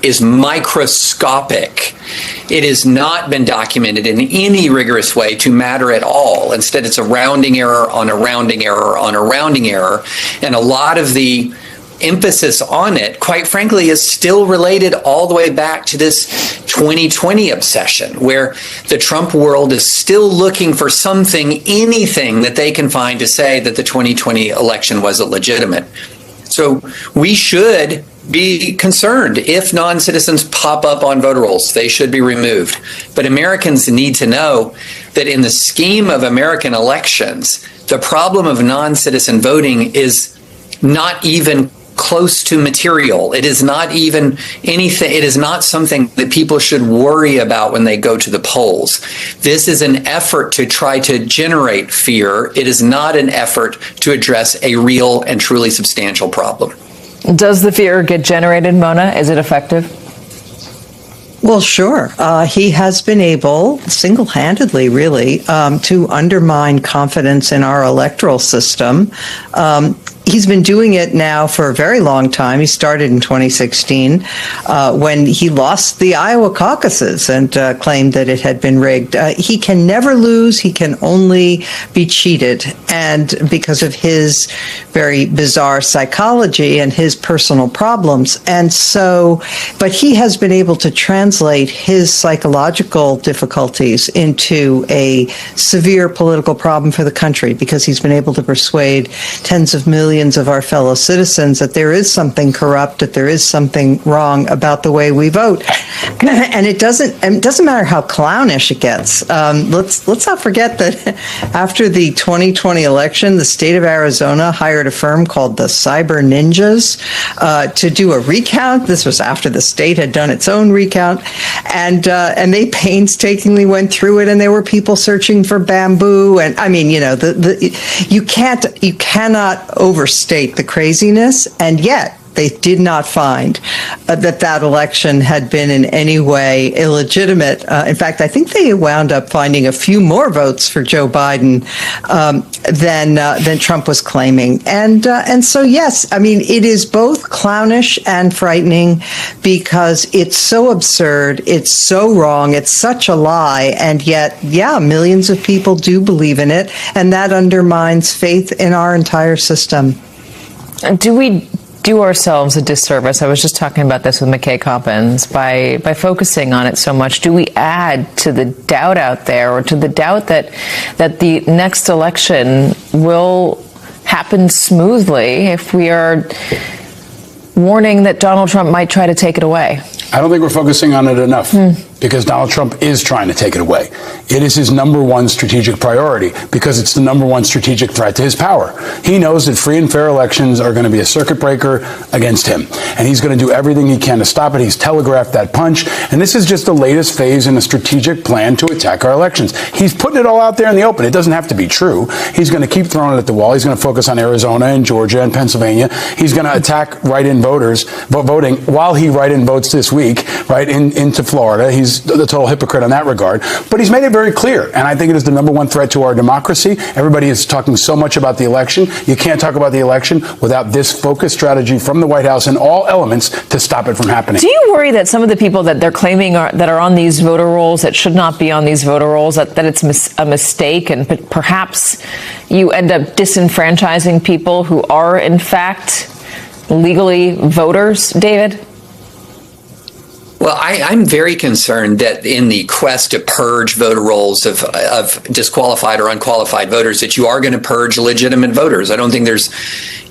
is microscopic. It has not been documented in any rigorous way to matter at all. Instead, it's a rounding error on a rounding error on a rounding error. And a lot of the emphasis on it, quite frankly, is still related all the way back to this 2020 obsession, where the Trump world is still looking for something, anything that they can find to say that the 2020 election was illegitimate. So we should be concerned if non-citizens pop up on voter rolls. They should be removed. But Americans need to know that in the scheme of American elections, the problem of non-citizen voting is not even close to material. It is not even anything. It is not something that people should worry about when they go to the polls. This is an effort to try to generate fear. It is not an effort to address a real and truly substantial problem. Does the fear get generated, Mona? Is it effective? Well, sure. He has been able, single-handedly, really, to undermine confidence in our electoral system. He's been doing it now for a very long time. He started in 2016 when he lost the Iowa caucuses and claimed that it had been rigged. He can never lose. He can only be cheated. And because of his very bizarre psychology and his personal problems. And so, but he has been able to translate his psychological difficulties into a severe political problem for the country, because he's been able to persuade tens of millions of our fellow citizens that there is something corrupt, that there is something wrong about the way we vote. And it doesn't matter how clownish it gets. Let's not forget that after the 2020 election, the state of Arizona hired a firm called the Cyber Ninjas to do a recount. This was after the state had done its own recount, and they painstakingly went through it, and there were people searching for bamboo, and I mean, you know, you cannot overstate the craziness, and yet they did not find that election had been in any way illegitimate. In fact, I think they wound up finding a few more votes for Joe Biden than Trump was claiming. And so, yes, I mean, it is both clownish and frightening because it's so absurd, it's so wrong, it's such a lie, and yet, yeah, millions of people do believe in it, and that undermines faith in our entire system. Do we do ourselves a disservice? I was just talking about this with McKay Coppins. By focusing on it so much, do we add to the doubt out there, or to the doubt that the next election will happen smoothly if we are warning that Donald Trump might try to take it away? I don't think we're focusing on it enough because Donald Trump is trying to take it away. It is his number one strategic priority because it's the number one strategic threat to his power. He knows that free and fair elections are going to be a circuit breaker against him, and he's going to do everything he can to stop it. He's telegraphed that punch, and this is just the latest phase in a strategic plan to attack our elections. He's putting it all out there in the open. It doesn't have to be true. He's going to keep throwing it at the wall. He's going to focus on Arizona and Georgia and Pennsylvania. He's going to attack write-in voters voting while he write-in votes this week, right, into Florida. He's the total hypocrite on that regard. But he's made it very clear, and I think it is the number one threat to our democracy. Everybody is talking so much about the election. You can't talk about the election without this focused strategy from the White House in all elements to stop it from happening. Do you worry that some of the people that they're claiming that are on these voter rolls that should not be on these voter rolls, that it's a mistake, and perhaps you end up disenfranchising people who are in fact legally voters, David? Well, I'm very concerned that in the quest to purge voter rolls of disqualified or unqualified voters, that you are going to purge legitimate voters. I don't think there's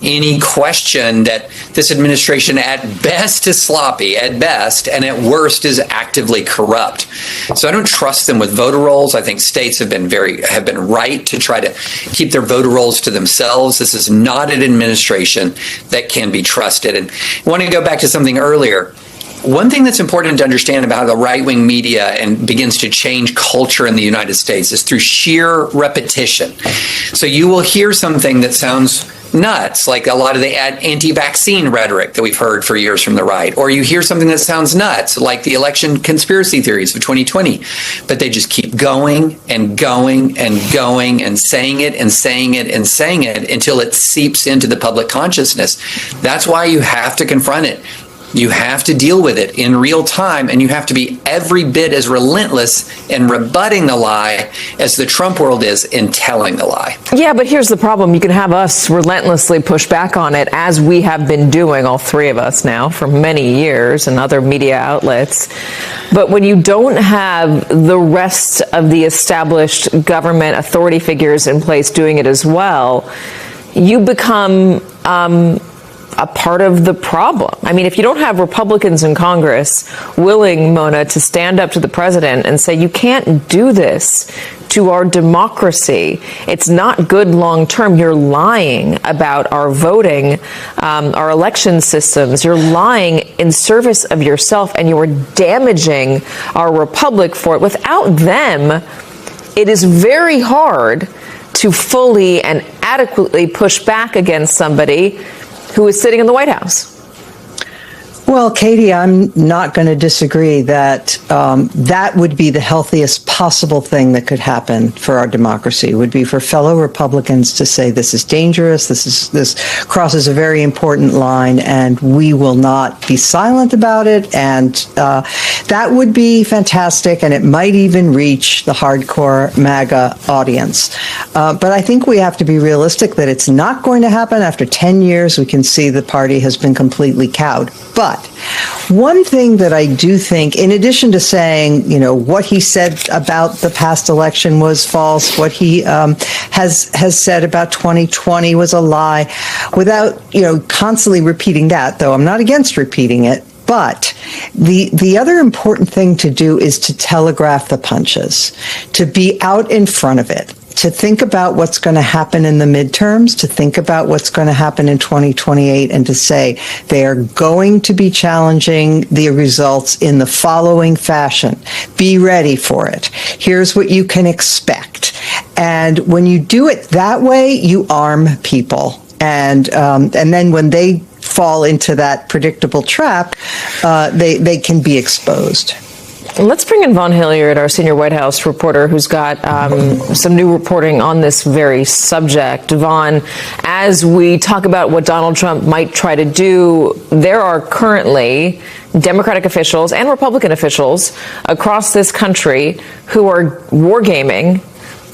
any question that this administration at best is sloppy, at best, and at worst is actively corrupt. So I don't trust them with voter rolls. I think states have been right to try to keep their voter rolls to themselves. This is not an administration that can be trusted. And I want to go back to something earlier. One thing that's important to understand about how the right-wing media and begins to change culture in the United States is through sheer repetition. So you will hear something that sounds nuts, like a lot of the anti-vaccine rhetoric that we've heard for years from the right, or you hear something that sounds nuts, like the election conspiracy theories of 2020, but they just keep going and going and going and saying it and saying it and saying it until it seeps into the public consciousness. That's why you have to confront it. You have to deal with it in real time, and you have to be every bit as relentless in rebutting the lie as the Trump world is in telling the lie. Yeah, but here's the problem. You can have us relentlessly push back on it, as we have been doing, all three of us now, for many years, and other media outlets. But when you don't have the rest of the established government authority figures in place doing it as well, you become a part of the problem. I mean, if you don't have Republicans in Congress willing, Mona, to stand up to the president and say, you can't do this to our democracy, it's not good long term. You're lying about our voting, our election systems. You're lying in service of yourself, and you're damaging our republic for it. Without them, it is very hard to fully and adequately push back against somebody who is sitting in the White House. Well, Katie, I'm not going to disagree that that would be the healthiest possible thing that could happen for our democracy, would be for fellow Republicans to say this is dangerous, this crosses a very important line, and we will not be silent about it. And that would be fantastic, and it might even reach the hardcore MAGA audience. But I think we have to be realistic that it's not going to happen. After 10 years, we can see the party has been completely cowed. But one thing that I do think, in addition to saying, you know, what he said about the past election was false, what he has said about 2020 was a lie, without, you know, constantly repeating that, though I'm not against repeating it. But the other important thing to do is to telegraph the punches, to be out in front of it, to think about what's going to happen in the midterms, to think about what's going to happen in 2028, and to say they are going to be challenging the results in the following fashion. Be ready for it. Here's what you can expect. And when you do it that way, you arm people. And then when they fall into that predictable trap, they can be exposed. Let's bring in Vaughn Hillyard, our senior White House reporter, who's got some new reporting on this very subject. Vaughn, as we talk about what Donald Trump might try to do, there are currently Democratic officials and Republican officials across this country who are wargaming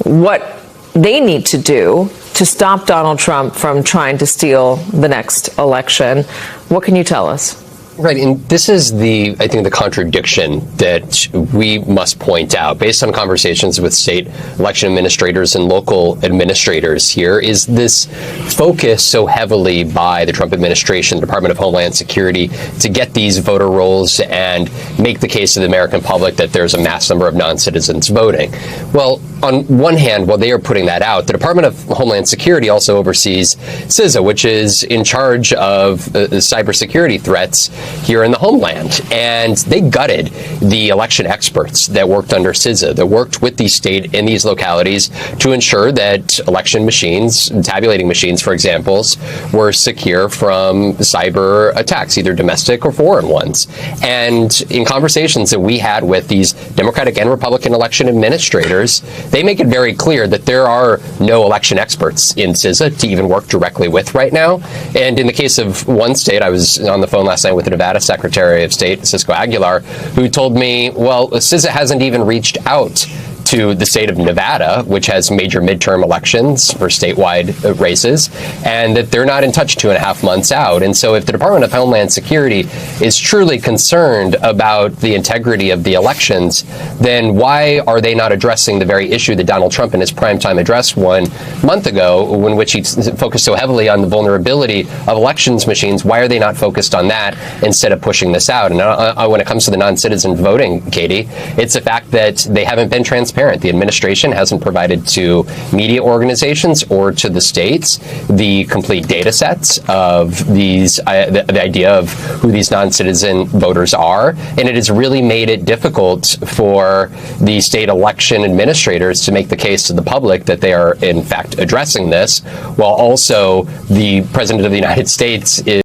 what they need to do to stop Donald Trump from trying to steal the next election. What can you tell us? Right, and this is I think the contradiction that we must point out based on conversations with state election administrators and local administrators here, is this focus so heavily by the Trump administration, the Department of Homeland Security, to get these voter rolls and make the case to the American public that there's a mass number of non-citizens voting. Well, on one hand, while they are putting that out, the Department of Homeland Security also oversees CISA, which is in charge of cybersecurity threats here in the homeland. And they gutted the election experts that worked under CISA, that worked with these state in these localities to ensure that election machines, tabulating machines, for example, were secure from cyber attacks, either domestic or foreign ones. And in conversations that we had with these Democratic and Republican election administrators, they make it very clear that there are no election experts in CISA to even work directly with right now. And in the case of one state, I was on the phone last night with the Nevada Secretary of State, Cisco Aguilar, who told me, well, CISA hasn't even reached out to the state of Nevada, which has major midterm elections for statewide races, and that they're not in touch 2.5 months out. And so if the Department of Homeland Security is truly concerned about the integrity of the elections, then why are they not addressing the very issue that Donald Trump in his primetime address 1 month ago, in which he focused so heavily on the vulnerability of elections machines? Why are they not focused on that instead of pushing this out? And when it comes to the non-citizen voting, Katie, it's the fact that they haven't been transparent. The administration hasn't provided to media organizations or to the states the complete data sets of these, the idea of who these non-citizen voters are. And it has really made it difficult for the state election administrators to make the case to the public that they are, in fact, addressing this, while also the President of the United States is